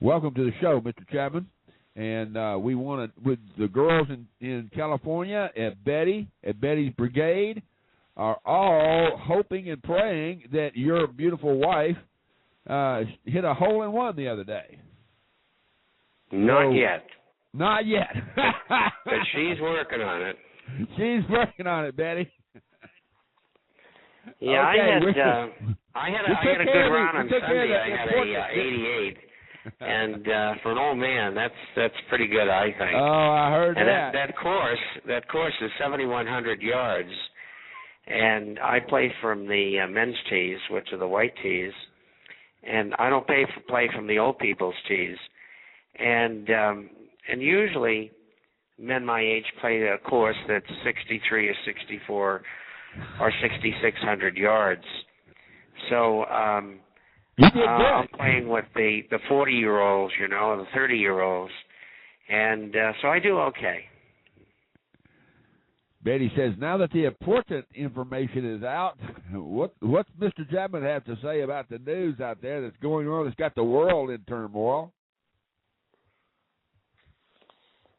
Welcome to the show, Mr. Chapman. And we want to, with the girls in California at Betty's Brigade, are all hoping and praying that your beautiful wife hit a hole-in-one the other day. Not yet. Not yet. But she's working on it. She's working on it, Betty. Yeah, okay, I had a good run on Sunday. I had a 88, and for an old man, that's pretty good, I think. Oh, I heard and that. That course is 7,100 yards, and I play from the men's tees, which are the white tees, and I don't play from the old people's tees, and usually men my age play a course that's 63 or 64 or 6,600 yards. So I'm playing with the 40-year-olds, the 30-year-olds, and so I do okay. Betty says, now that the important information is out, what's Mr. Chapman have to say about the news out there that's going on that's got the world in turmoil?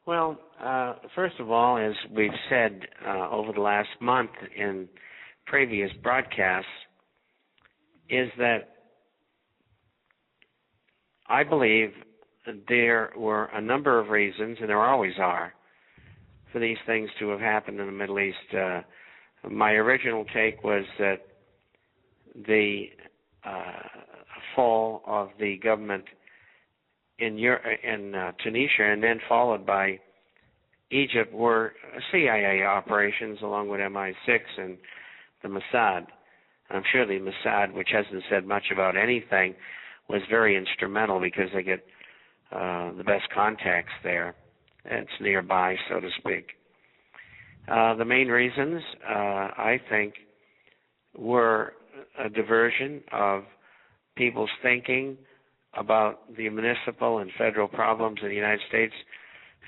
Well, first of all, as we've said over the last month in previous broadcasts, is that I believe that there were a number of reasons, and there always are, for these things to have happened in the Middle East. My original take was that the fall of the government in Tunisia and then followed by Egypt were CIA operations along with MI6 and the Mossad. I'm sure the Mossad, which hasn't said much about anything, was very instrumental because they get the best contacts there. It's nearby, so to speak. The main reasons, I think, were a diversion of people's thinking about the municipal and federal problems in the United States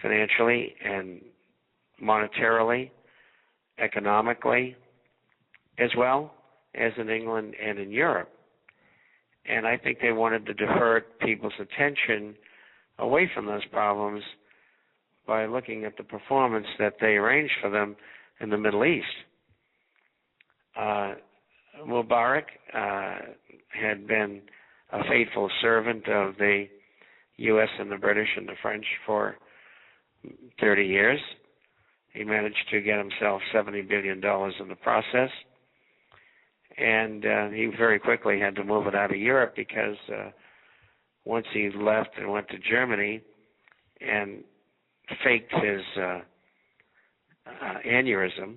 financially and monetarily, economically, as well as in England and in Europe. And I think they wanted to divert people's attention away from those problems by looking at the performance that they arranged for them in the Middle East. Mubarak had been a faithful servant of the U.S. and the British and the French for 30 years. He managed to get himself $70 billion in the process, and he very quickly had to move it out of Europe because once he left and went to Germany and faked his aneurysm,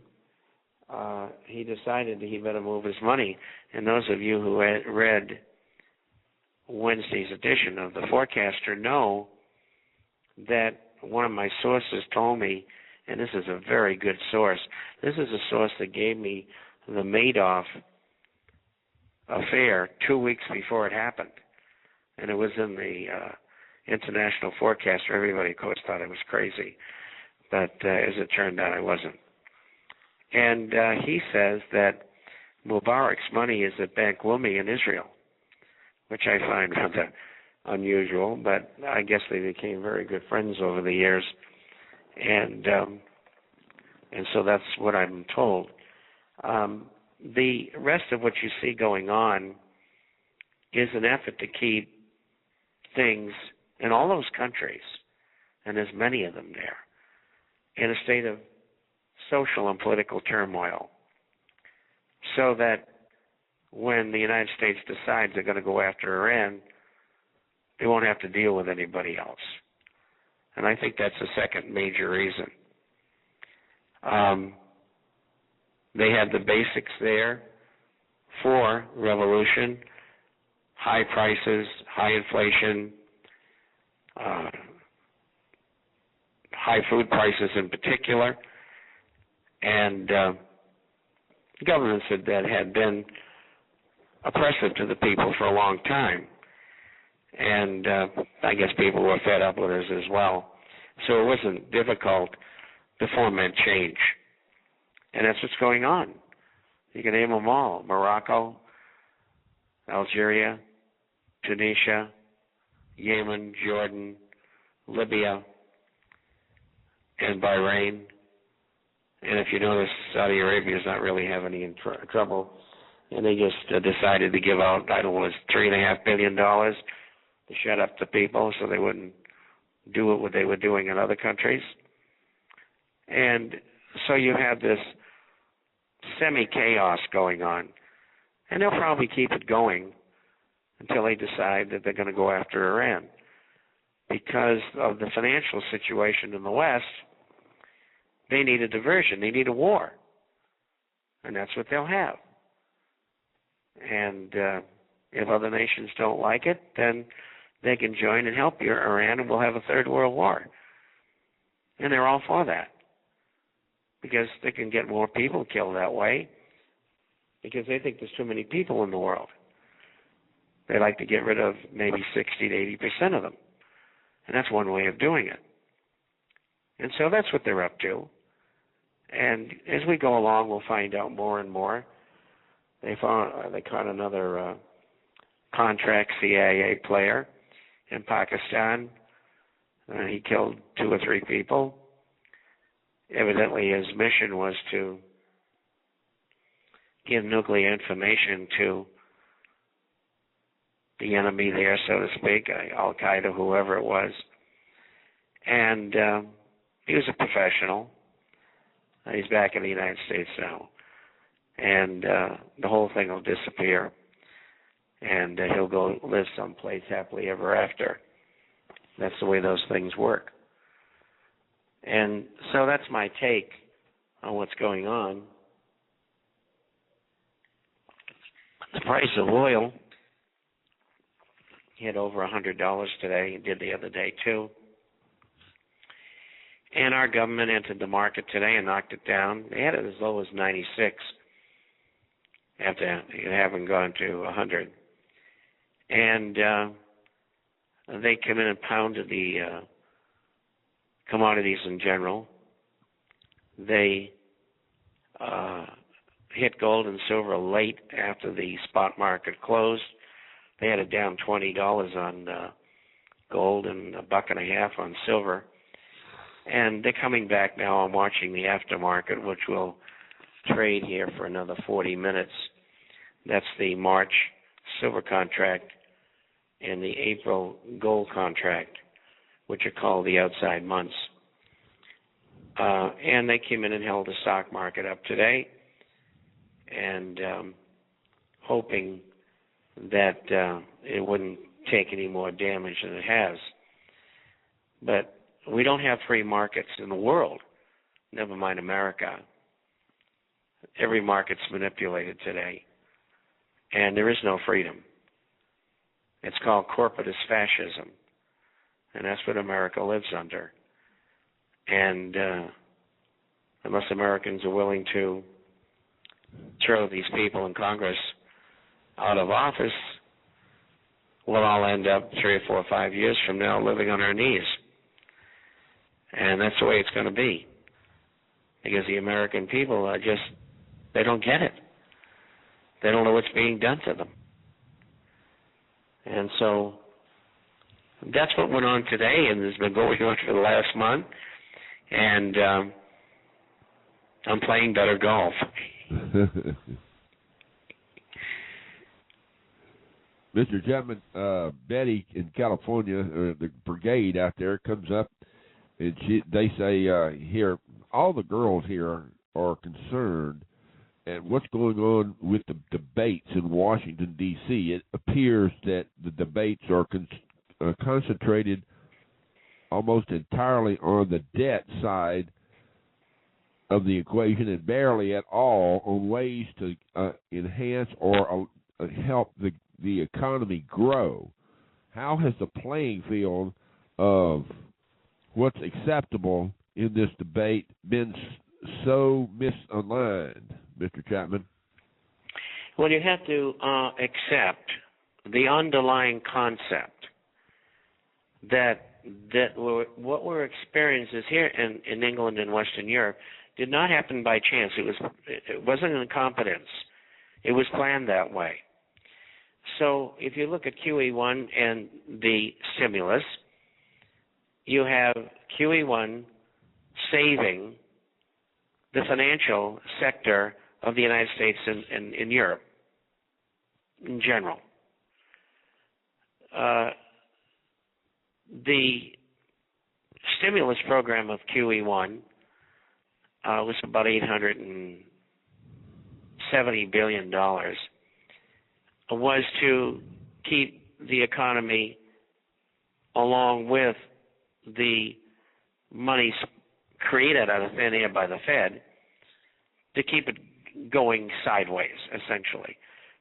he decided that he better move his money. And those of you who read Wednesday's edition of The Forecaster know that one of my sources told me, and this is a very good source, this is a source that gave me the Madoff affair 2 weeks before it happened. And it was in the International Forecaster. Everybody, of course, thought I was crazy. But as it turned out, I wasn't. And he says that Mubarak's money is at Bank Leumi in Israel, which I find rather unusual, but I guess they became very good friends over the years. And so that's what I'm told. The rest of what you see going on is an effort to keep things in all those countries, and there's many of them there, in a state of social and political turmoil, so that when the United States decides they're going to go after Iran, they won't have to deal with anybody else. And I think that's the second major reason. They had the basics there for revolution: high prices, high inflation, high food prices in particular, and governments that had been oppressive to the people for a long time. And I guess people were fed up with us as well. So it wasn't difficult to foment change. And that's what's going on. You can name them all: Morocco, Algeria, Tunisia, Yemen, Jordan, Libya, and Bahrain. And if you notice, Saudi Arabia is not really having any trouble. And they just decided to give out, I don't know, it was $3.5 billion to shut up the people so they wouldn't do what they were doing in other countries. And so you have this semi-chaos going on. And they'll probably keep it going until they decide that they're going to go after Iran. Because of the financial situation in the West, they need a diversion. They need a war. And that's what they'll have. And if other nations don't like it, then they can join and help Iran, and we'll have a third world war. And they're all for that. Because they can get more people killed that way. Because they think there's too many people in the world. They like to get rid of maybe 60 to 80% of them. And that's one way of doing it. And so that's what they're up to. And as we go along, we'll find out more and more. They caught another contract CIA player in Pakistan. He killed 2 or 3 people. Evidently, his mission was to give nuclear information to the enemy there, so to speak, Al-Qaeda, whoever it was. And he was a professional. He's back in the United States now. And the whole thing will disappear. And he'll go live someplace happily ever after. That's the way those things work. And so that's my take on what's going on. The price of oil hit over $100 today. It did the other day, too. And our government entered the market today and knocked it down. They had it as low as 96 after having gone to 100. And they came in and pounded the commodities in general. They hit gold and silver late after the spot market closed. They had it down $20 on gold and $1.50 on silver. And they're coming back now. I'm watching the aftermarket, which will trade here for another 40 minutes. That's the March silver contract and the April gold contract, which are called the outside months. And they came in and held the stock market up today, and hoping that it wouldn't take any more damage than it has. But we don't have free markets in the world, never mind America. Every market's manipulated today, and there is no freedom. It's called corporatist fascism, and that's what America lives under. And unless Americans are willing to throw these people in Congress out of office, we'll all end up 3 or 4 or 5 years from now living on our knees. And that's the way it's going to be. Because the American people are just, they don't get it. They don't know what's being done to them. And so that's what went on today, and has been going on for the last month. And I'm playing better golf. Mr. Chapman, Betty in California, the brigade out there, comes up, and they say here, all the girls here are concerned at what's going on with the debates in Washington, D.C. It appears that the debates are concentrated almost entirely on the debt side of the equation and barely at all on ways to enhance or help the economy grow. How has the playing field of what's acceptable in this debate been so misaligned, Mr. Chapman? Well, you have to accept the underlying concept that what we're experiencing here in England and Western Europe did not happen by chance. It wasn't an incompetence. It was planned that way. So if you look at QE1 and the stimulus, you have QE1 saving the financial sector of the United States and in Europe in general. The stimulus program of QE1 was about $870 billion, was to keep the economy along with the money created out of thin air by the Fed to keep it going sideways, essentially.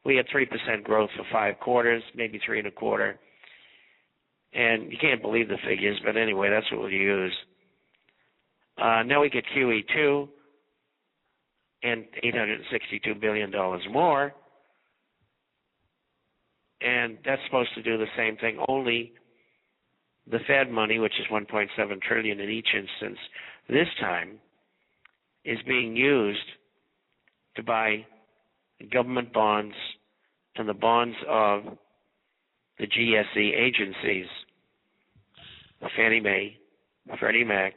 We had 3% growth for 5 quarters, maybe 3.25. And you can't believe the figures, but anyway, that's what we'll use. Now we get QE2 and $862 billion more. And that's supposed to do the same thing, only the Fed money, which is $1.7 trillion in each instance, this time is being used to buy government bonds and the bonds of the GSE agencies, Fannie Mae, Freddie Mac,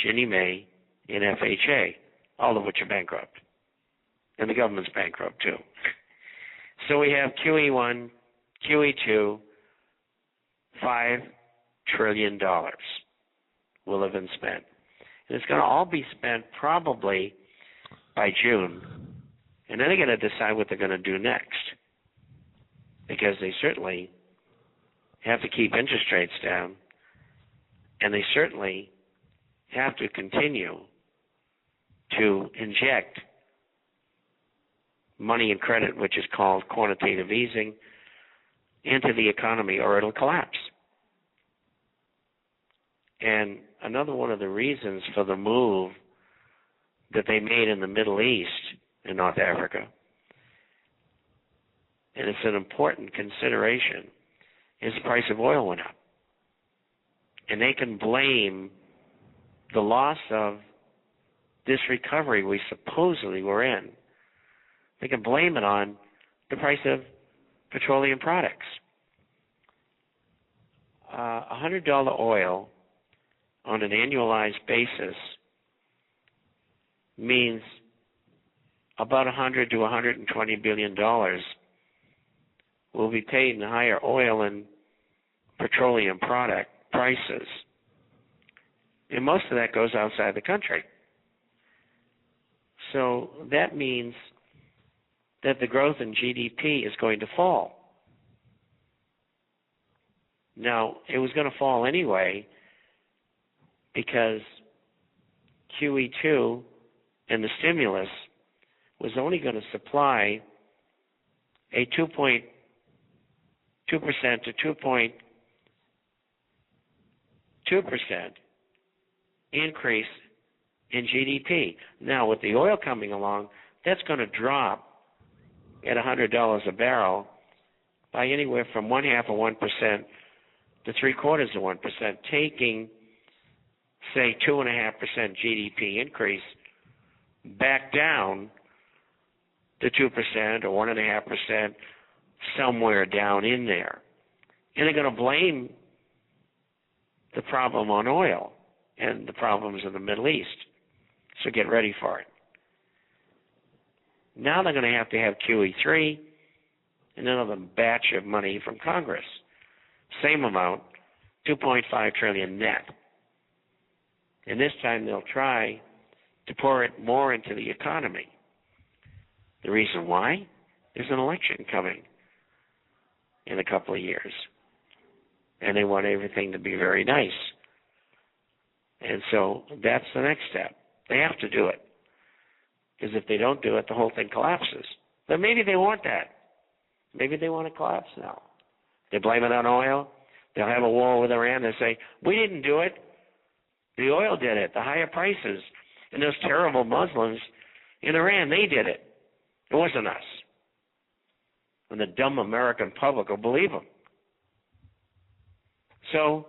Ginnie Mae, and FHA, all of which are bankrupt. And the government's bankrupt, too. So we have QE1, QE2, $5 trillion will have been spent. And it's going to all be spent probably by June. And then they're going to decide what they're going to do next. Because they certainly have to keep interest rates down. And they certainly have to continue to inject money and credit, which is called quantitative easing, into the economy, or it'll collapse. And another one of the reasons for the move that they made in the Middle East and North Africa, and it's an important consideration, is the price of oil went up. And they can blame the loss of this recovery we supposedly were in. They can blame it on the price of petroleum products. $100 oil on an annualized basis means about $100 to $120 billion will be paid in higher oil and petroleum product prices. And most of that goes outside the country. So that means that the growth in GDP is going to fall. Now, it was going to fall anyway because QE2 and the stimulus was only going to supply a 2.2% to 2.2% increase in GDP. Now, with the oil coming along, that's going to drop at $100 a barrel by anywhere from 0.5% to 0.75%, taking, say, 2.5% GDP increase back down to 2% or 1.5%, somewhere down in there. And they're going to blame the problem on oil and the problems in the Middle East. So get ready for it. Now they're going to have QE3 and another batch of money from Congress. Same amount, $2.5 trillion net. And this time they'll try to pour it more into the economy. The reason why? There's an election coming in a couple of years. And they want everything to be very nice. And so that's the next step. They have to do it. Because if they don't do it, the whole thing collapses. But maybe they want that. Maybe they want to collapse now. They blame it on oil. They'll have a war with Iran. They say, we didn't do it. The oil did it, the higher prices. And those terrible Muslims in Iran, they did it. It wasn't us. And the dumb American public will believe them. So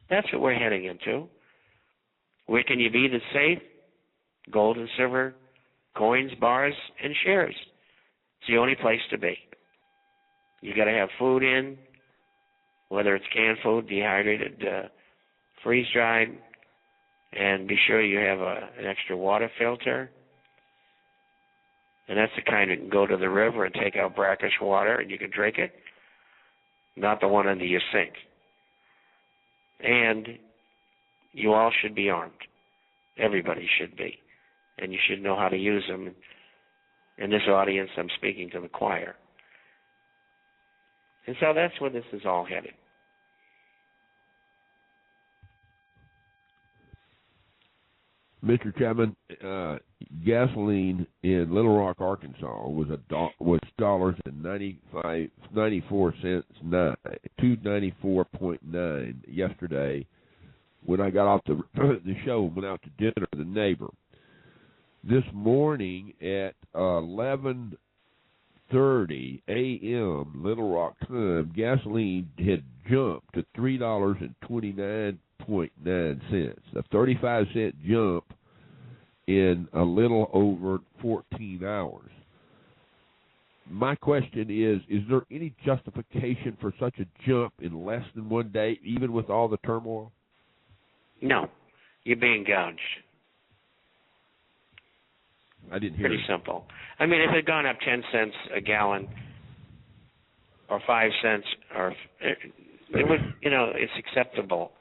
that's what we're heading into. Where can you be that's safe? Gold and silver, coins, bars, and shares. It's the only place to be. You got to have food in, whether it's canned food, dehydrated, freeze-dried, and be sure you have an extra water filter. And that's the kind that can go to the river and take out brackish water and you can drink it, not the one under your sink. And you all should be armed. Everybody should be. And you should know how to use them. In this audience, I'm speaking to the choir. And so that's where this is all headed. Mr. Chapman, gasoline in Little Rock, Arkansas was $2.94 $2.94.9 yesterday when I got off the show and went out to dinner with a neighbor. This morning at 11:30 a.m. Little Rock time, gasoline had jumped to $3.29.9, a 35-cent jump in a little over 14 hours. My question is there any justification for such a jump in less than one day, even with all the turmoil? No. You're being gouged. I didn't hear Pretty it. simple. I mean, if it had gone up 10 cents a gallon or 5 cents, or it would, it's acceptable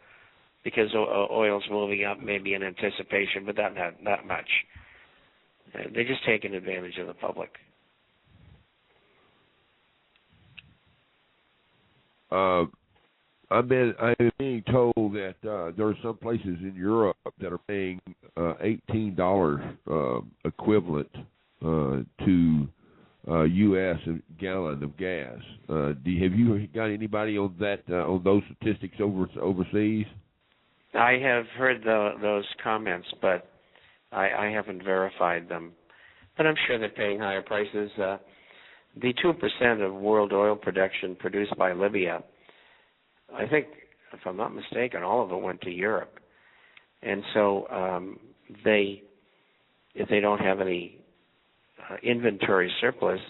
because oil's moving up maybe in anticipation, but not much. They're just taking advantage of the public. I'm being told that there are some places in Europe that are paying $18 equivalent to U.S. a gallon of gas. Have you got anybody on that on those statistics overseas? I have heard those comments, but I haven't verified them. But I'm sure they're paying higher prices. The 2% of world oil production produced by Libya, I think, if I'm not mistaken, all of it went to Europe. And so if they don't have any inventory surplus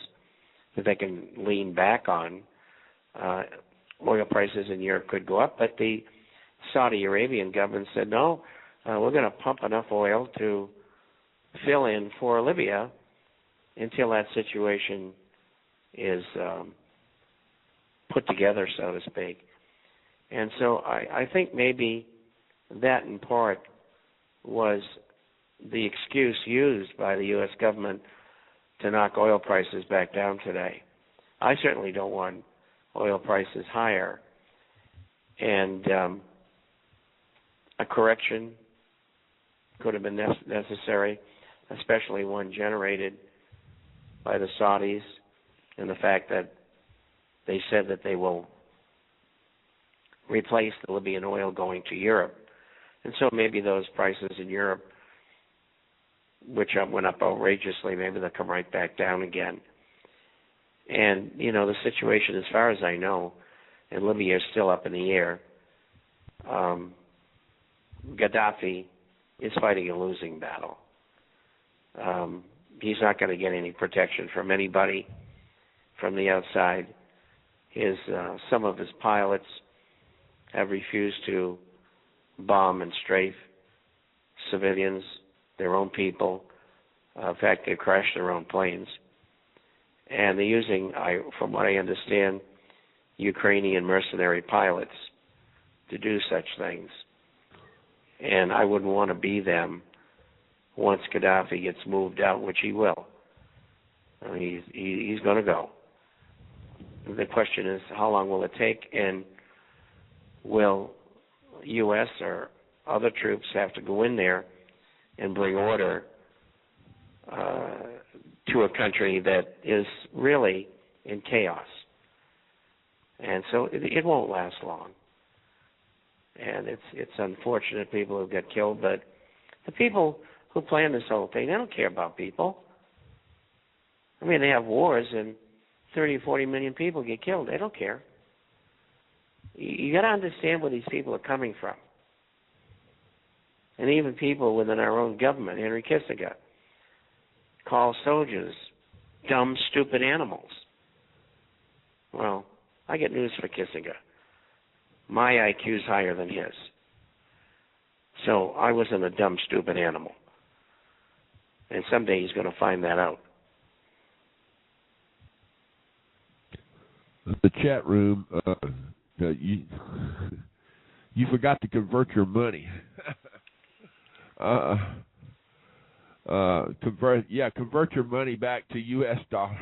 that they can lean back on, oil prices in Europe could go up. But the Saudi Arabian government said, no, we're going to pump enough oil to fill in for Libya until that situation is put together, so to speak. And so I think maybe that in part was the excuse used by the U.S. government to knock oil prices back down today. I certainly don't want oil prices higher. And a correction could have been necessary, especially one generated by the Saudis, and the fact that they said that they will replace the Libyan oil going to Europe. And so maybe those prices in Europe, which went up outrageously, maybe they'll come right back down again. And, the situation, as far as I know, in Libya is still up in the air. Gaddafi is fighting a losing battle. He's not going to get any protection from anybody from the outside. Some of his pilots have refused to bomb and strafe civilians, their own people. In fact, they crashed their own planes. And they're using, from what I understand, Ukrainian mercenary pilots to do such things. And I wouldn't want to be them once Gaddafi gets moved out, which he will. He's going to go. The question is, how long will it take, and will U.S. or other troops have to go in there and bring order to a country that is really in chaos? And so it won't last long. And it's unfortunate people who get killed, but the people who plan this whole thing, they don't care about people. I mean, they have wars and 30 or 40 million people get killed. They don't care. You got to understand where these people are coming from. And even people within our own government, Henry Kissinger, call soldiers dumb, stupid animals. Well, I get news for Kissinger. My IQ's higher than his. So I wasn't a dumb, stupid animal. And someday he's going to find that out. The chat room, you forgot to convert your money. Convert your money back to U.S. dollars.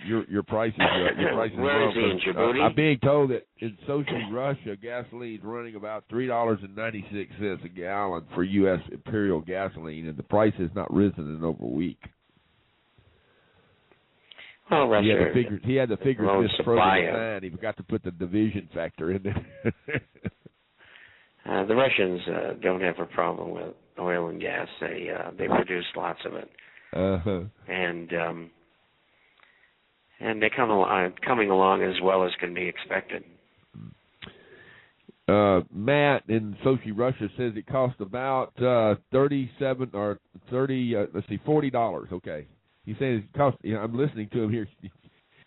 Your prices Where is he, in Djibouti? I'm being told that in Sochi, Russia, gasoline's running about $3.96 a gallon for U.S. Imperial gasoline, and the price has not risen in over a week. Well, Russia, he had the figures just frozen in time. He forgot to put the division factor in there. The Russians don't have a problem with oil and gas. They produce lots of it, and they're coming along as well as can be expected. Matt in Sochi, Russia says it costs about $40. Okay, he says it costs. I'm listening to him here.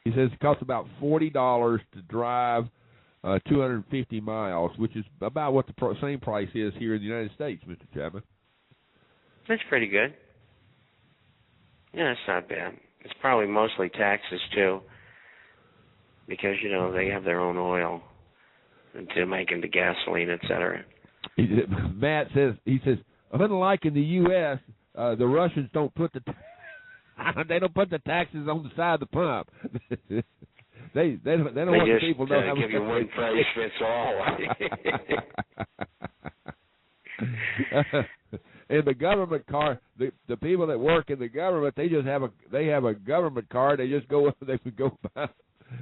He says it costs about $40 to drive 250 miles, which is about what the same price is here in the United States, Mr. Chapman. That's pretty good. Yeah, that's not bad. It's probably mostly taxes, too, because, they have their own oil to make into gasoline, et cetera. Matt says, unlike in the U.S., the Russians don't put the taxes on the side of the pump. They don't want just, people to know give you one price fits all. In the government car, the people that work in the government, they have a government card. They just go by.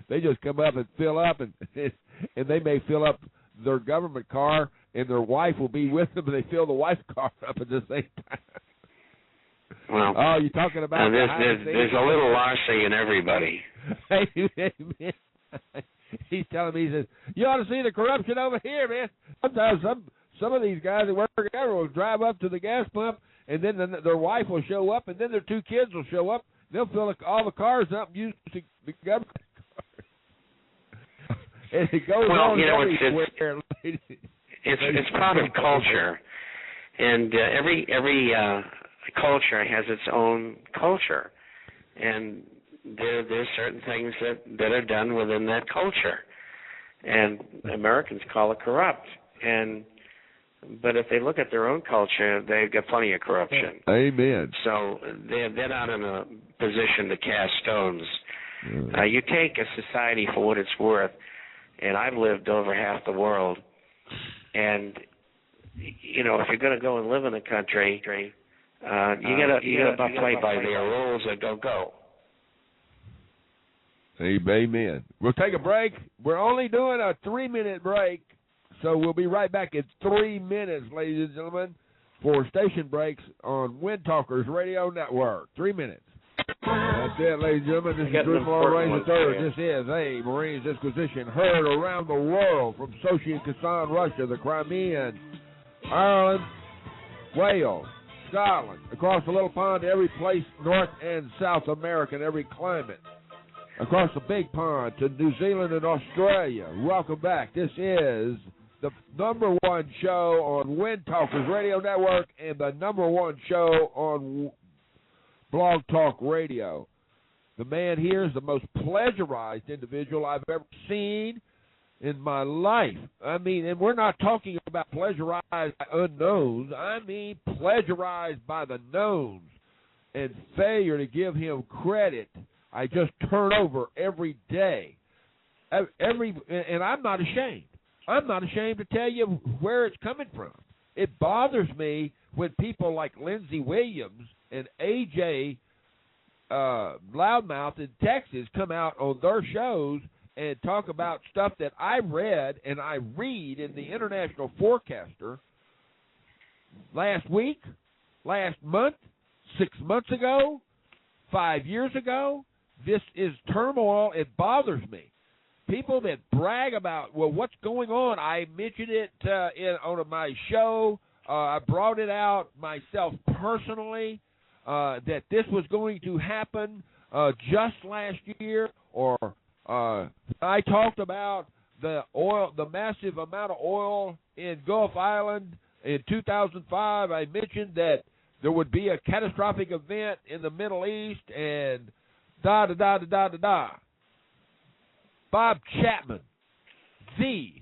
They just come up and fill up, and they may fill up their government car, and their wife will be with them, and they fill the wife's car up at the same time. Well, you're talking about there's a little larceny in everybody. He's telling me, he says, you ought to see the corruption over here, man. Sometimes some of these guys that work in government will drive up to the gas pump, and then their wife will show up, and then their two kids will show up. They'll fill all the cars up and use the government cars. And it goes on everywhere. It's part of culture, and every culture has its own culture, and there's certain things that are done within that culture, and Americans call it corrupt. But if they look at their own culture, they've got plenty of corruption. Amen. So they're not in a position to cast stones. You take a society for what it's worth, and I've lived over half the world, and if you're going to go and live in a country, you gotta play by their rules or don't go. Amen. We'll take a break. We're only doing a 3-minute break, so we'll be right back in 3 minutes, ladies and gentlemen, for station breaks on Wind Talkers Radio Network. 3 minutes. That's it, ladies and gentlemen. This is Drew Marines III. This is a Marines Disquisition heard around the world from Sochi and Kazan, Russia, the Crimean, Ireland, Wales, Scotland, across the little pond, every place, North and South America, and every climate. Across the big pond to New Zealand and Australia. Welcome back. This is the number one show on Wind Talkers Radio Network and the number one show on Blog Talk Radio. The man here is the most pleasurized individual I've ever seen in my life. I mean, and we're not talking about pleasurized by unknowns. I mean pleasurized by the knowns, and failure to give him credit. I just turn over every day. And I'm not ashamed. I'm not ashamed to tell you where it's coming from. It bothers me when people like Lindsey Williams and A.J. Loudmouth in Texas come out on their shows and talk about stuff that I read and I read in the International Forecaster last week, last month, 6 months ago, 5 years ago. This is turmoil. It bothers me. People that brag about, well, what's going on? I mentioned it on my show. I brought it out myself personally that this was going to happen just last year or I talked about the massive amount of oil in Gulf Island in 2005. I mentioned that there would be a catastrophic event in the Middle East, and da-da-da-da-da-da-da. Bob Chapman, the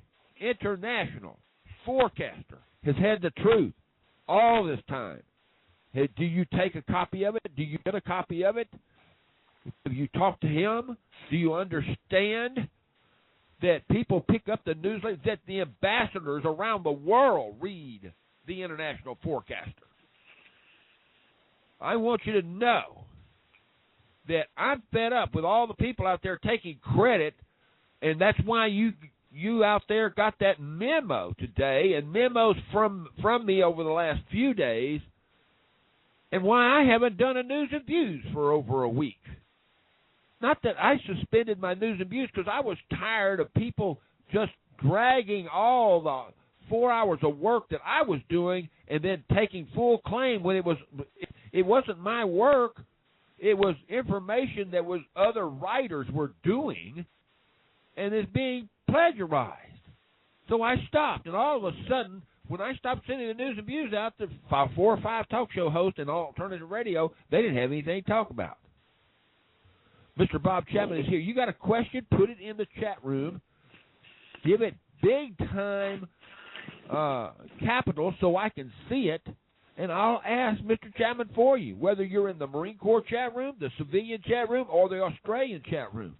international forecaster, has had the truth all this time. Do you take a copy of it? Do you get a copy of it? Have you talked to him? Do you understand that people pick up the newsletter, that the ambassadors around the world read the international forecaster? I want you to know that I'm fed up with all the people out there taking credit, and that's why you out there got that memo today, and memos from me over the last few days, and why I haven't done a News and Views for over a week. Not that I suspended my News and Views, because I was tired of people just dragging all the 4 hours of work that I was doing and then taking full claim when it wasn't my work. It was information that was other writers were doing and is being plagiarized. So I stopped, and all of a sudden, when I stopped sending the News and Views out to 4 or 5 talk show hosts and alternative radio, they didn't have anything to talk about. Mr. Bob Chapman is here. You got a question? Put it in the chat room. Give it big time capital so I can see it, and I'll ask Mr. Chapman for you, whether you're in the Marine Corps chat room, the civilian chat room, or the Australian chat room.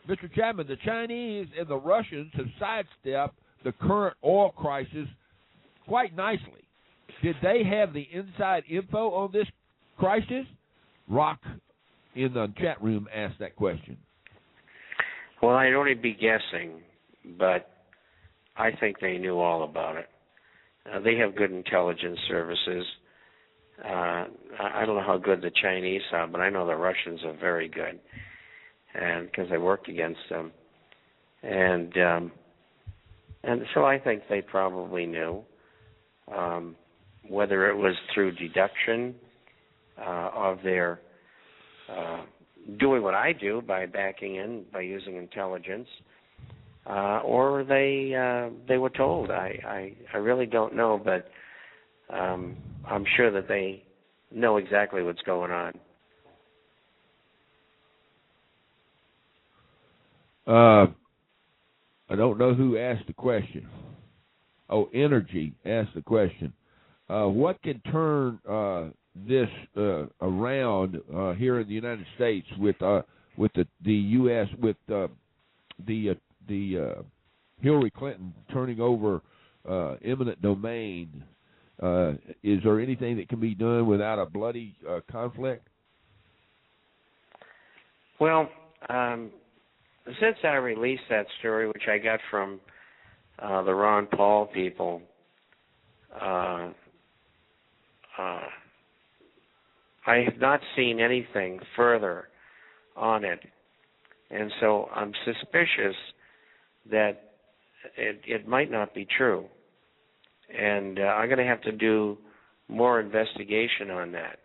Mr. Chapman, the Chinese and the Russians have sidestepped the current oil crisis quite nicely. Did they have the inside info on this crisis? Rock in the chat room asked that question. Well, I'd only be guessing, but I think they knew all about it. They have good intelligence services. I don't know how good the Chinese are, but I know the Russians are very good, and because I worked against them, and so I think they probably knew. Whether it was through deduction of their doing what I do by backing in, by using intelligence, or they were told. I really don't know, but I'm sure that they know exactly what's going on. I don't know who asked the question. Oh, Energy asked the question. What can turn this around here in the United States with the U.S. with the Hillary Clinton turning over eminent domain? Is there anything that can be done without a bloody conflict? Well, since I released that story, which I got from the Ron Paul people, I have not seen anything further on it, and so I'm suspicious that it might not be true, and I'm going to have to do more investigation on that.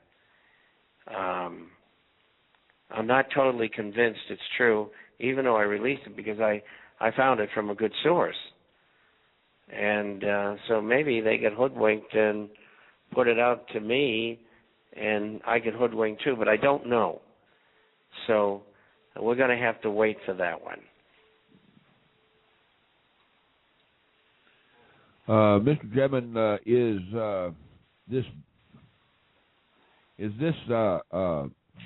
I'm not totally convinced it's true, even though I released it, because I found it from a good source. And so maybe they get hoodwinked and put it out to me, and I get hoodwinked too, but I don't know. So we're going to have to wait for that one. Mr. Chapman, is this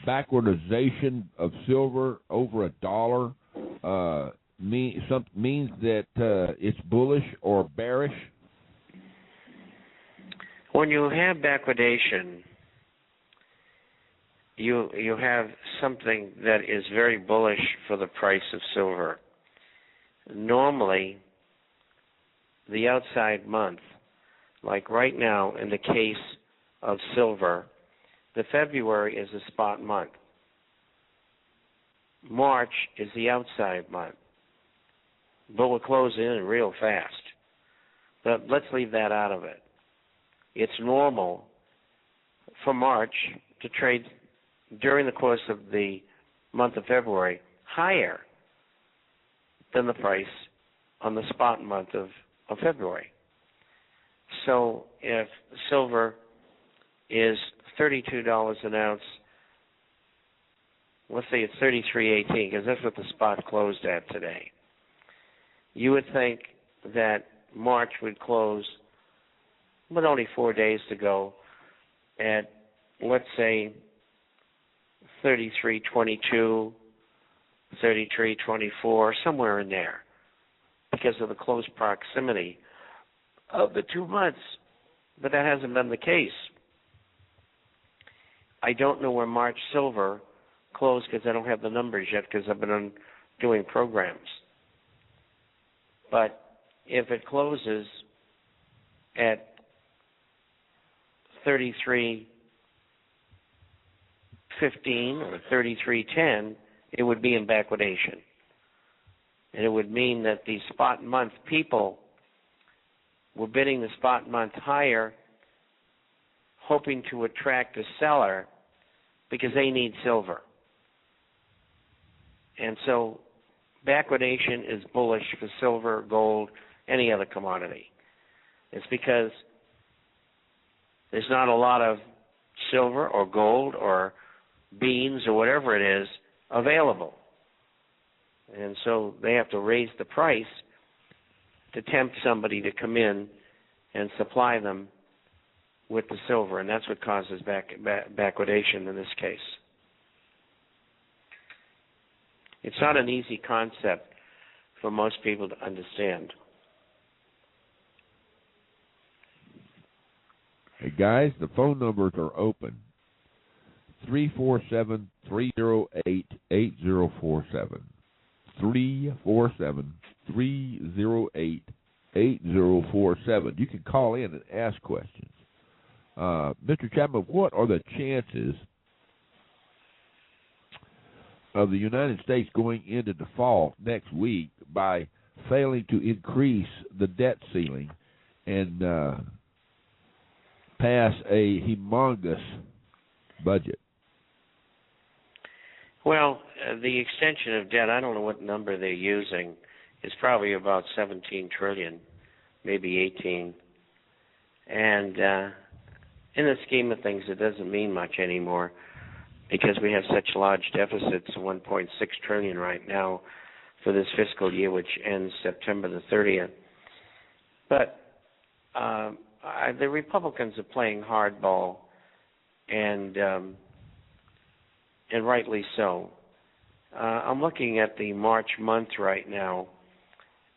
backwardization of silver over $1 means that it's bullish or bearish? When you have backwardation, you have something that is very bullish for the price of silver. Normally, the outside month, like right now in the case of silver, the February is a spot month. March is the outside month. But we're closing in real fast. But let's leave that out of it. It's normal for March to trade during the course of the month of February higher than the price on the spot month of February. So if silver is $32 an ounce, let's say it's $33.18, because that's what the spot closed at today. You would think that March would close with only 4 days to go at, let's say, $33.22, $33.24, somewhere in there, because of the close proximity of the 2 months. But that hasn't been the case. I don't know where March silver closed because I don't have the numbers yet because I've been doing programs. But if it closes at 33.15 or 33.10, it would be in backwardation. And it would mean that the spot month people were bidding the spot month higher, hoping to attract a seller because they need silver. And so backwardation is bullish for silver, gold, any other commodity. It's because there's not a lot of silver or gold or beans or whatever it is available. And so they have to raise the price to tempt somebody to come in and supply them with the silver, and that's what causes backwardation in this case. It's not an easy concept for most people to understand. Hey guys, the phone numbers are open. 347-308-8047. 347-308-8047. You can call in and ask questions. Mr. Chapman, what are the chances of the United States going into default next week by failing to increase the debt ceiling and pass a humongous budget? Well, the extension of debt, I don't know what number they're using, is probably about 17 trillion, maybe 18. And in the scheme of things, it doesn't mean much anymore because we have such large deficits, 1.6 trillion right now for this fiscal year, which ends September the 30th. But the Republicans are playing hardball, and rightly so. I'm looking at the March month right now,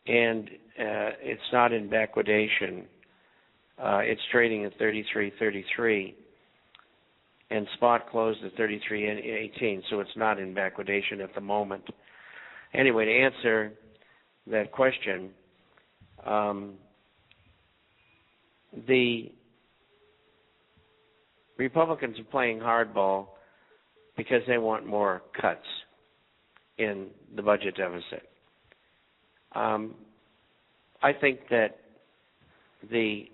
and it's not in backwardation. It's trading at 33.33, and spot closed at 33.18, so it's not in backwardation at the moment. Anyway, to answer that question, the Republicans are playing hardball because they want more cuts in the budget deficit. I think that the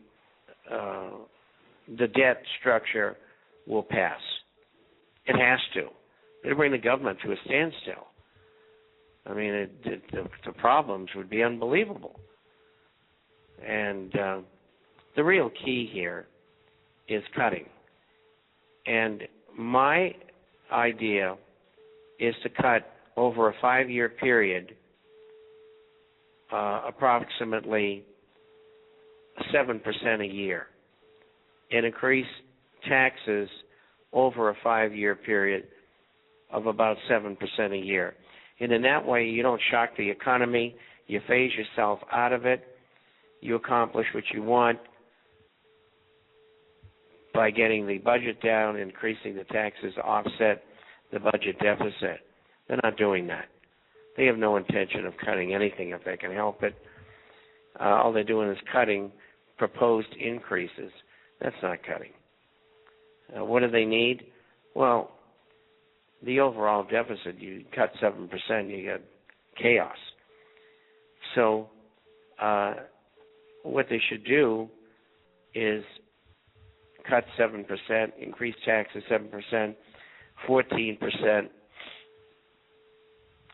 debt structure will pass. It has to. It'll bring the government to a standstill. I mean, the problems would be unbelievable. And the real key here is cutting. And my idea is to cut over a 5-year period approximately 7% a year and increase taxes over a 5-year period of about 7% a year. And in that way, you don't shock the economy, you phase yourself out of it, you accomplish what you want by getting the budget down, increasing the taxes, offset the budget deficit. They're not doing that. They have no intention of cutting anything if they can help it. All they're doing is cutting proposed increases. That's not cutting. What do they need? Well, the overall deficit, you cut 7%, you get chaos. So what they should do is cut 7%, increase taxes 7%, 14%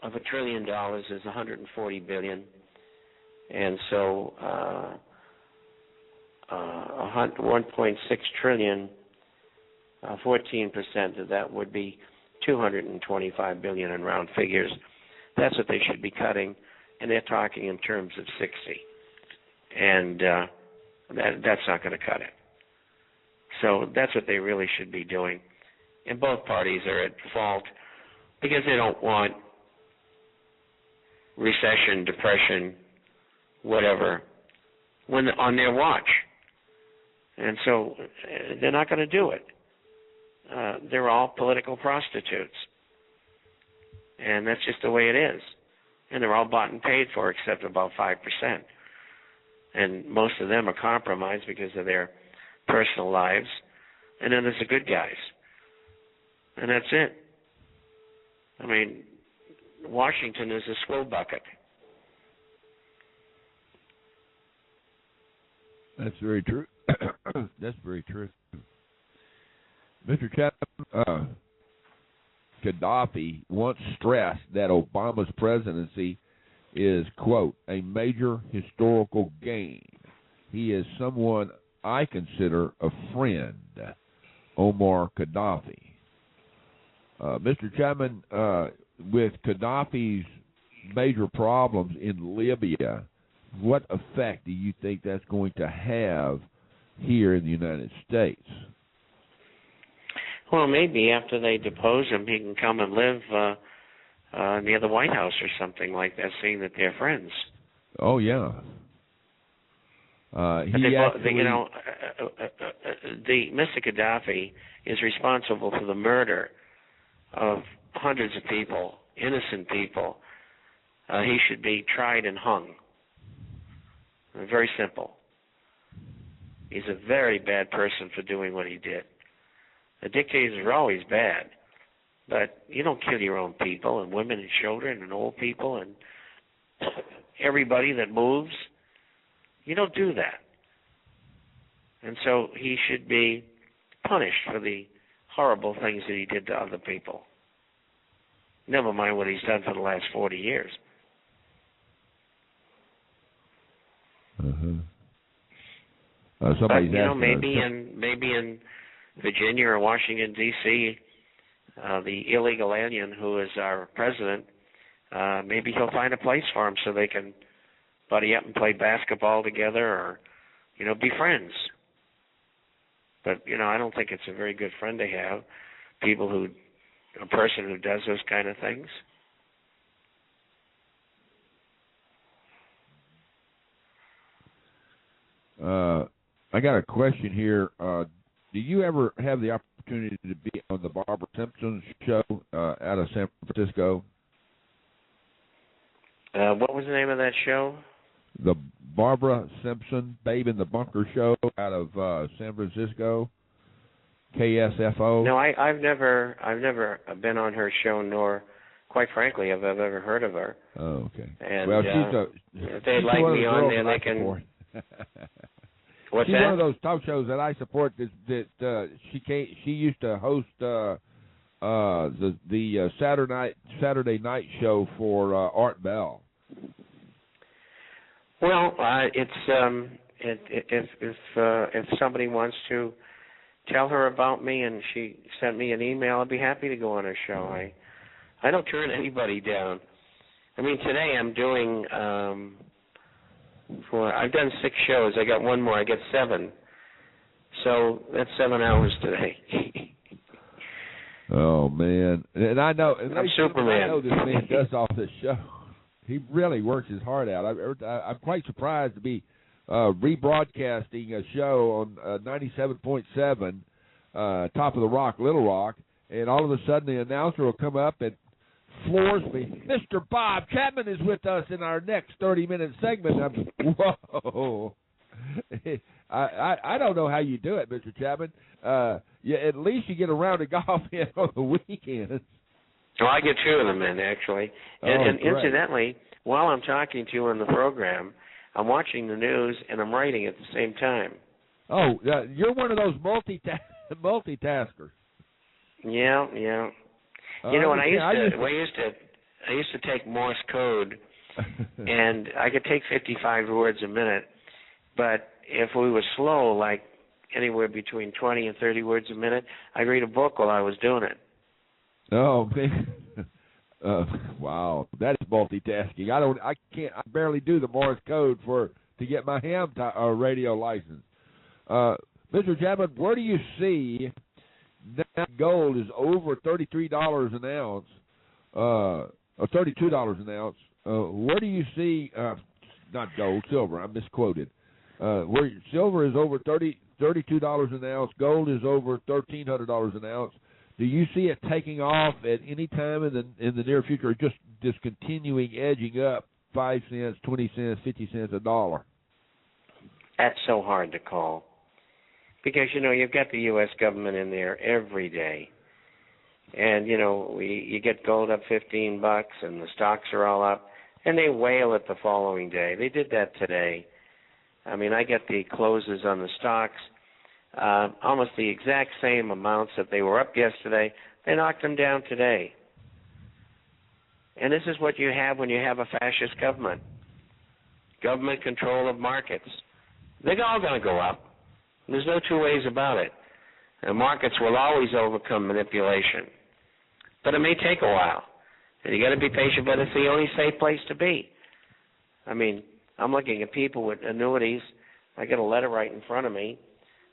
of $1 trillion is 140 billion, and so 1.6 trillion, 14% of that would be 225 billion in round figures. That's what they should be cutting, and they're talking in terms of 60, and that's not going to cut it. So that's what they really should be doing. And both parties are at fault because they don't want recession, depression, whatever, when on their watch. And so they're not going to do it. They're all political prostitutes. And that's just the way it is. And they're all bought and paid for except about 5%. And most of them are compromised because of their personal lives. And then there's the good guys. And that's it. I mean, Washington is a swill bucket. That's very true. That's very true. Mr. Chapman, Gaddafi once stressed that Obama's presidency is, quote, a major historical gain. He is someone I consider a friend, Omar Gaddafi. Mr. Chapman, with Gaddafi's major problems in Libya, what effect do you think that's going to have here in the United States? Well, maybe after they depose him, he can come and live near the White House or something like that, seeing that they're friends. Oh, yeah. Mr. Gaddafi is responsible for the murder of hundreds of people, innocent people. He should be tried and hung. Very simple. He's a very bad person for doing what he did. The dictators are always bad, but you don't kill your own people and women and children and old people and everybody that moves. You don't do that. And so he should be punished for the horrible things that he did to other people. Never mind what he's done for the last 40 years. But, maybe in Virginia or Washington, D.C., the illegal alien who is our president, maybe he'll find a place for him so they can buddy up and play basketball together or, be friends. But, I don't think it's a very good friend to have, a person who does those kind of things. I got a question here. Do you ever have the opportunity to be on the Barbara Simpson show out of San Francisco? What was the name of that show? The Barbara Simpson Babe in the Bunker show out of San Francisco, KSFO. No, I've never been on her show, nor, quite frankly, have I ever heard of her. Oh, okay. And well, if they'd like me on there, they can. What's she's that? one of those talk shows that I support. That she used to host the Saturday night show for Art Bell. Well, if somebody wants to tell her about me and she sent me an email, I'd be happy to go on her show. I don't turn anybody down. I mean, today I'm doing. I've done 6 shows. I got one more. I get 7. So that's 7 hours today. Oh man! And I know. I'm Superman. I know this man does all this show. He really works his heart out. I'm quite surprised to be rebroadcasting a show on 97.7, Top of the Rock, Little Rock, and all of a sudden the announcer will come up and floors me. Mr. Bob Chapman is with us in our next 30-minute segment. I'm whoa. I don't know how you do it, Mr. Chapman. At least you get around to golf in on the weekends. Well, I get 2 of them in, actually. And incidentally, while I'm talking to you on the program, I'm watching the news and I'm writing at the same time. Oh, you're one of those multitaskers. Yeah. When I used to take Morse code, and I could take 55 words a minute, but if we were slow, like anywhere between 20 and 30 words a minute, I'd read a book while I was doing it. Oh, man. Wow, that is multitasking. I barely do the Morse code to get my ham radio license. Mr. Chapman, where do you see that gold is over $33 an ounce, or $32 an ounce? Where do you see, not gold, silver, I misquoted. Where silver is over $32 an ounce, gold is over $1,300 an ounce. Do you see it taking off at any time in the near future, or just continuing edging up 5 cents, 20 cents, 50 cents, $1? That's so hard to call. Because, you've got the U.S. government in there every day. And, you get gold up $15 and the stocks are all up, and they wail it the following day. They did that today. I mean, I get the closes on the stocks, almost the exact same amounts that they were up yesterday. They knocked them down today. And this is what you have when you have a fascist government. Government control of markets. They're all going to go up. There's no two ways about it. And markets will always overcome manipulation. But it may take a while. And you got to be patient, but it's the only safe place to be. I mean, I'm looking at people with annuities. I got a letter right in front of me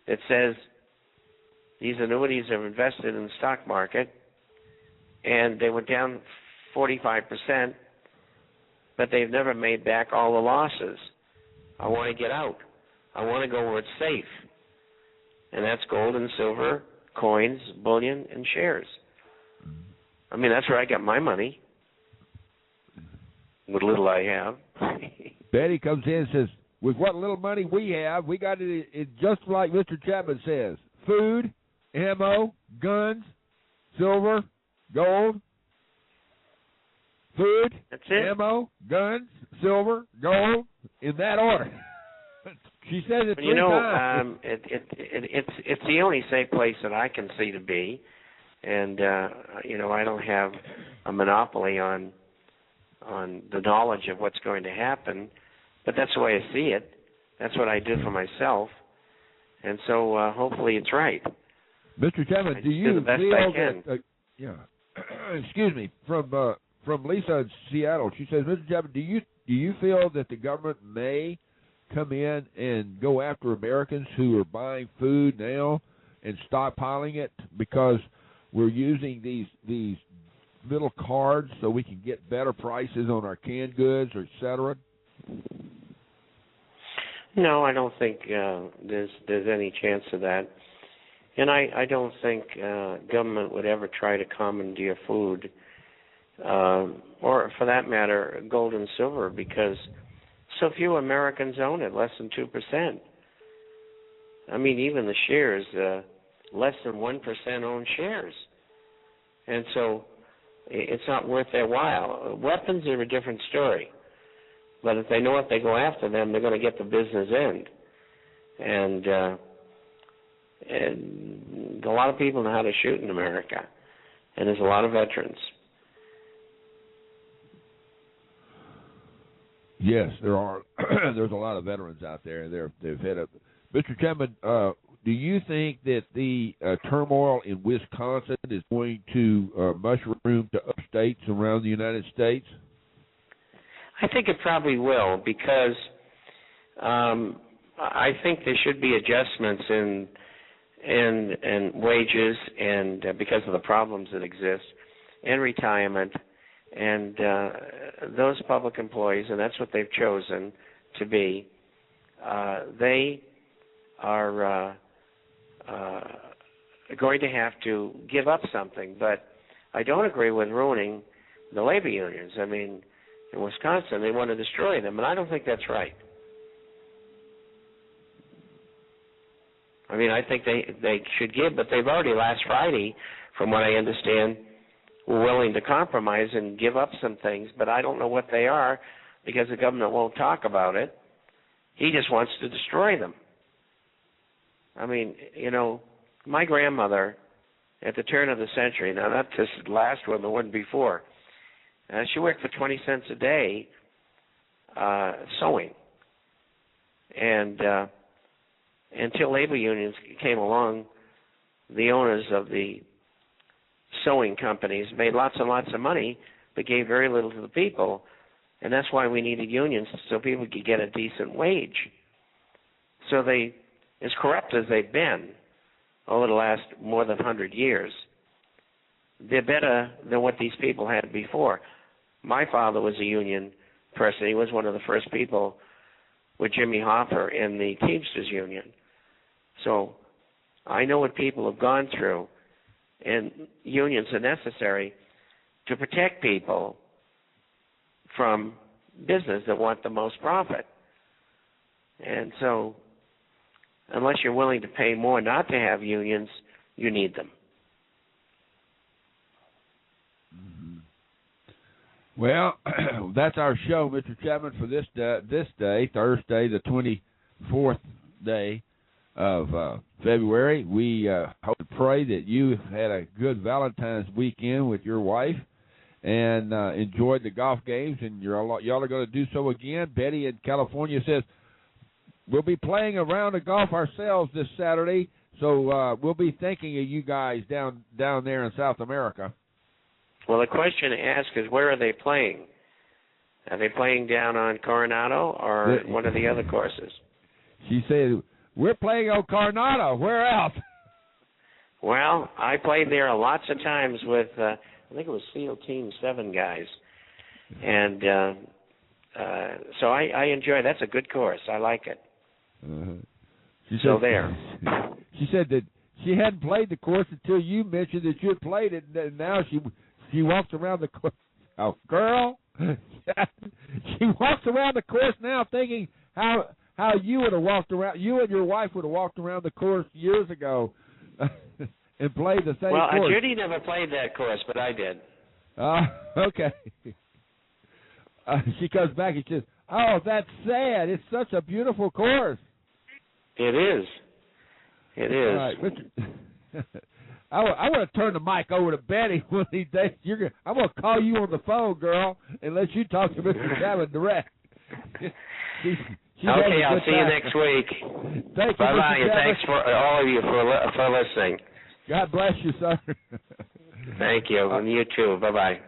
that says these annuities are invested in the stock market, and they went down 45%, but they've never made back all the losses. I want to get out. I want to go where it's safe. And that's gold and silver, coins, bullion, and shares. I mean, that's where I got my money, what little I have. Betty comes in and says, with what little money we have, we got it just like Mr. Chapman says. Food, ammo, guns, silver, gold. Food, that's it. Ammo, guns, silver, gold, in that order. She says it three times. It's the only safe place that I can see to be, and I don't have a monopoly on the knowledge of what's going to happen, but that's the way I see it. That's what I do for myself, and so hopefully it's right. Mr. Chapman, do you feel that? Excuse me, from Lisa in Seattle, she says, Mr. Chapman, do you feel that the government may come in and go after Americans who are buying food now and stockpiling it because we're using these little cards so we can get better prices on our canned goods, or et cetera? No, I don't think there's any chance of that. And I don't think government would ever try to commandeer food, or for that matter, gold and silver, because so few Americans own it, less than 2%. I mean, even the shares, less than 1% own shares. And so it's not worth their while. Weapons are a different story. But if they know if they go after them, they're going to get the business end. And a lot of people know how to shoot in America. And there's a lot of veterans. Yes, there are. There's a lot of veterans out there. They've had a. Mr. Chapman, do you think that the turmoil in Wisconsin is going to mushroom to other states around the United States? I think it probably will, because I think there should be adjustments in wages, and because of the problems that exist, and retirement. And those public employees, and that's what they've chosen to be, they are going to have to give up something. But I don't agree with ruining the labor unions. I mean, in Wisconsin, they want to destroy them, and I don't think that's right. I mean, I think they should give, but they've already, last Friday, from what I understand, were willing to compromise and give up some things, but I don't know what they are, because the government won't talk about it. He just wants to destroy them. I mean, my grandmother, at the turn of the century, now not this last one, the one before, She worked for 20 cents a day sewing. And until labor unions came along, the owners of the sewing companies made lots and lots of money, but gave very little to the people. And that's why we needed unions, so people could get a decent wage. So they, as corrupt as they've been over the last more than 100 years, they're better than what these people had before. My father was a union person. He was one of the first people with Jimmy Hoffa in the Teamsters Union. So I know what people have gone through, and unions are necessary to protect people from business that want the most profit. And so unless you're willing to pay more not to have unions, you need them. Well, that's our show, Mr. Chapman, for this day, Thursday, the 24th day of February. We hope and pray that you had a good Valentine's weekend with your wife and enjoyed the golf games, and y'all are going to do so again. Betty in California says, we'll be playing a round of golf ourselves this Saturday, so we'll be thinking of you guys down there in South America. Well, the question to ask is, where are they playing? Are they playing down on Coronado or one of the other courses? She said, we're playing on Coronado. Where else? Well, I played there lots of times with, I think it was SEAL Team 7 guys. And so I enjoy it. That's a good course. I like it. There. She said that she hadn't played the course until you mentioned that you had played it, and now she walks around the course. Oh, girl. She walks around the course now thinking how you would have walked around, you and your wife would have walked around the course years ago and played the same course. Well, Judy never played that course, but I did. Okay. She comes back and says, oh, that's sad. It's such a beautiful course. It is. It is. All right, I want to turn the mic over to Betty one of these days. I'm going to call you on the phone, girl, and let you talk to Mr. Chapman direct. Okay, I'll see you next week. Thank you, bye-bye, and thanks for all of you for listening. God bless you, sir. Thank you, and you too. Bye-bye.